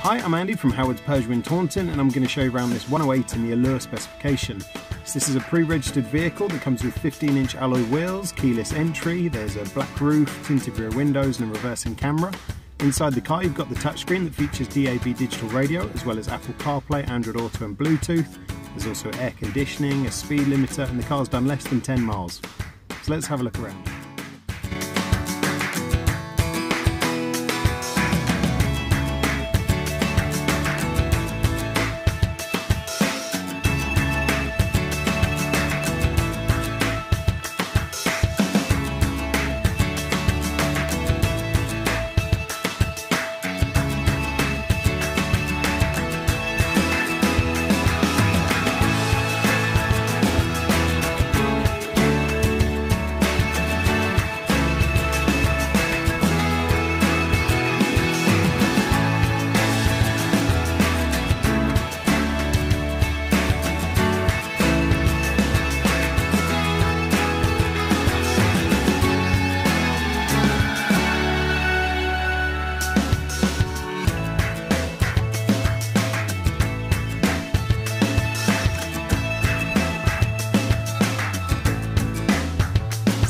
Hi, I'm Andy from Howard's Peugeot in Taunton, and I'm going to show you around this 108 in the Allure specification. So this is a pre-registered vehicle that comes with 15-inch alloy wheels, keyless entry, there's a black roof, tinted rear windows and a reversing camera. Inside the car you've got the touchscreen that features DAB digital radio, as well as Apple CarPlay, Android Auto and Bluetooth. There's also air conditioning, a speed limiter, and the car's done less than 10 miles. So let's have a look around.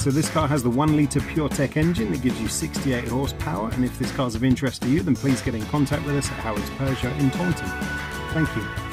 So this car has the 1 litre PureTech engine that gives you 68 horsepower, and if this car's of interest to you, then please get in contact with us at Howard's Peugeot in Taunton. Thank you.